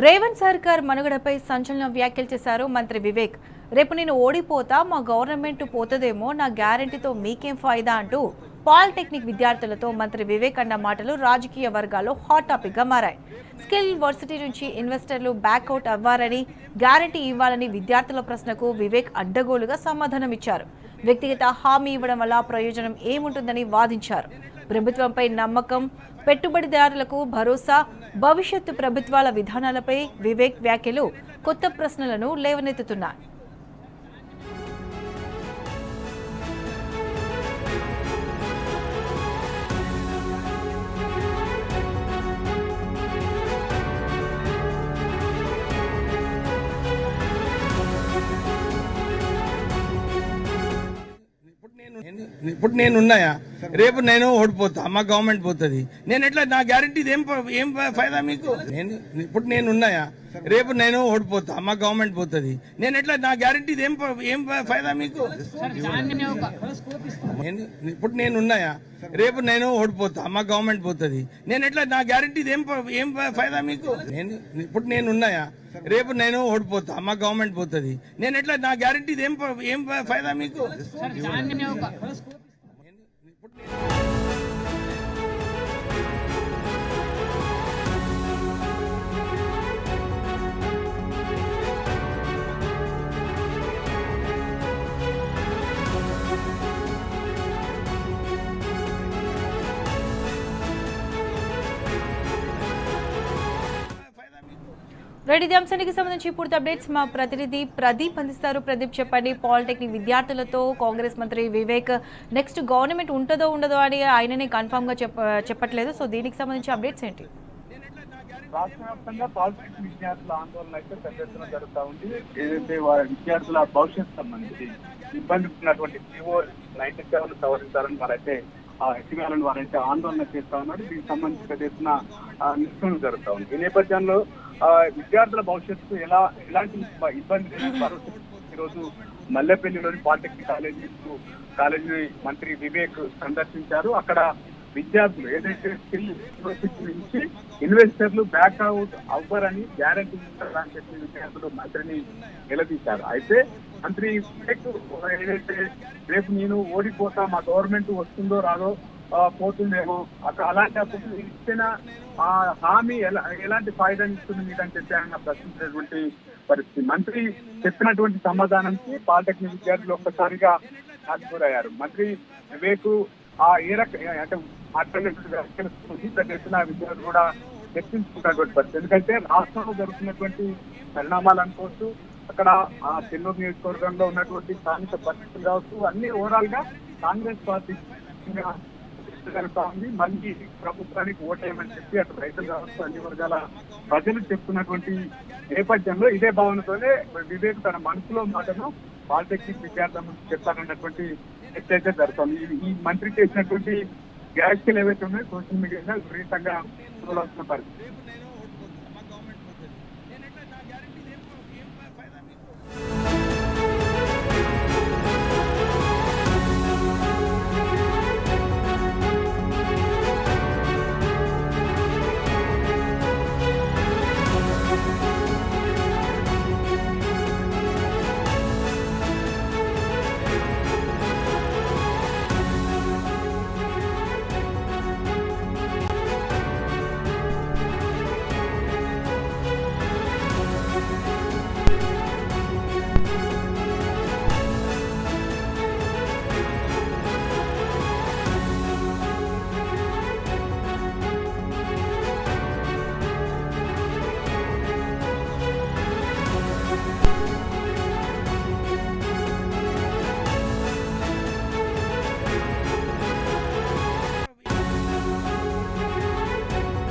రేవంత్ సర్కార్ మనుగడపై సంచలన వ్యాఖ్యలు చేశారు మంత్రి వివేక్. రేపు నేను ఓడిపోతా, మా గవర్నమెంట్ పోతదేమో, నా గ్యారంటీతో మీకేం ఫాయిదా అంటూ పాలిటెక్నిక్ విద్యార్థులతో మంత్రి వివేక్ అన్న మాటలు రాజకీయ వర్గాల్లో హాట్ టాపిక్ గా మారాయి. స్కిల్ వర్సిటీ నుంచి ఇన్వెస్టర్లు బ్యాక్అవుట్ అవ్వారని, గ్యారంటీ ఇవ్వాలని విద్యార్థుల ప్రశ్నకు వివేక్ అడ్డగోలుగా సమాధానం ఇచ్చారు. వ్యక్తిగత హామీ ఇవ్వడం వల్ల ప్రయోజనం ఏముంటుందని వాదించారు. ప్రభుత్వంపై నమ్మకం, పెట్టుబడిదారులకు భరోసా, భవిష్యత్తు ప్రభుత్వాల విధానాలపై వివేక్ వ్యాఖ్యలు కొత్త ప్రశ్నలను లేవనెత్తుతున్నాయి. ఇప్పుడు నేను ఉన్నాయా, రేపు నేను ఓడిపోతా, మా గవర్నమెంట్ పోతుంది, నేను ఎట్లా, నా గ్యారంటీ ఏం ఫైదా మీకు? ఇప్పుడు నేను ఉన్నాయా, రేపు నేను ఓడిపోతా, మా గవర్నమెంట్ పోతుంది, నేను ఎట్లా, నా గ్యారంటీ ఏం ఫైదా మీకు? ఇప్పుడు నేను ఉన్నాయా, రేపు నేను ఓడిపోతా, మా గవర్నమెంట్ పోతుంది, నేను ఎట్లా, నా గ్యారంటీ ఏం ఫైదా మీకు? ఇప్పుడు నేను ఉన్నాయా, రేపు నేను ఓడిపోతా, మా గవర్నమెంట్ పోతుంది, నేను ఎట్లా, నా గ్యారంటీ ఏం ఫైదా మీకు? రెడ్డి అంశానికి సంబంధించి పూర్తి అప్డేట్స్ మా ప్రతినిధి ప్రదీప్ అందిస్తారు. ప్రదీప్, చెప్పండి. పాలిటెక్నిక్ విద్యార్థులతో కాంగ్రెస్ మంత్రి వివేక్ నెక్స్ట్ గవర్నమెంట్ ఉంటుందో ఉండదో అని ఆయననే కన్ఫర్మ్ గా చెప్పట్లేదు. సో దీనికి సంబంధించి అప్డేట్స్ ఏంటి? రాష్ట్ర వ్యాప్తంగా పాలిటెక్నిక్ విద్యార్థుల ఆందోళన అయితే పెద్ద ఎత్తున జరుగుతూ ఉంది. ఏదైతే వారి విద్యార్థుల భవిష్యత్తు సంబంధించి ఇబ్బంది ఉన్నటువంటి జీవో 97 సవరించాలని వారైతే ఎత్తివేయాలని వారైతే ఆందోళన చేస్తా ఉన్నారు. దీనికి సంబంధించి పెద్ద ఎత్తున నిరసనలు జరుగుతూ ఉంది. ఈ నేపథ్యంలో విద్యార్థుల భవిష్యత్తు ఎలాంటి ఇబ్బంది ఈరోజు మల్లెపల్లిలోని పాలిటెక్నిక్ కాలేజీ మంత్రి వివేక్ సందర్శించారు. అక్కడ విద్యార్థులు ఏదైతే స్కిల్ యూనివర్సిటీ నుంచి ఇన్వెస్టర్లు బ్యాక్ అవుట్ అవ్వరని గ్యారంటీ ఇస్తారని చెప్పి విద్యార్థులు మంత్రిని నిలదీశారు. అయితే మంత్రి వివేక్ ఏదైతే రేపు నేను ఓడిపోతా, మా గవర్నమెంట్ వస్తుందో రాదో, పోతుందేమో, అలాంటప్పుడు ఇచ్చిన హామీ ఎలాంటి ఫాయిదాని ఇస్తుంది మీకని చెప్పి ఆయన ప్రశ్నించినటువంటి పరిస్థితి. మంత్రి చెప్పినటువంటి సమాధానానికి పాలిటెక్నిక్ విద్యార్థులు ఒక్కసారిగా ఆశ్చర్యపోయారు. మంత్రి వివేక్ ఏ రకంగా అంటే మాట్లాడినటువంటి వ్యాఖ్యలు పెద్ద ఎత్తున విద్యార్థులు కూడా చర్చించుకున్నటువంటి పరిస్థితి. ఎందుకంటే రాష్ట్రంలో జరుగుతున్నటువంటి పరిణామాలు అనుకోవచ్చు, అక్కడ చెన్నూరు నియోజకవర్గంలో ఉన్నటువంటి స్థానిక పరిస్థితులు కావచ్చు, అన్ని ఓవరాల్ గా కాంగ్రెస్ పార్టీ జరుగుతా ఉంది. మళ్ళీ ప్రభుత్వానికి ఓటేయమని చెప్పి అటు రైతులు కావచ్చు, అన్ని వర్గాల ప్రజలు చెప్తున్నటువంటి నేపథ్యంలో ఇదే భావనతోనే వివేక్ తన మనసులో మాటను పాలిటెక్నిక్ విద్యార్థుల చెప్తానన్నటువంటి చర్చ అయితే జరుగుతుంది. ఈ మంత్రి చేసినటువంటి వ్యాఖ్యలు ఏవైతే ఉన్నాయో సోషల్ మీడియాలో విపరీతంగా చూడాల్సిన పరిస్థితి.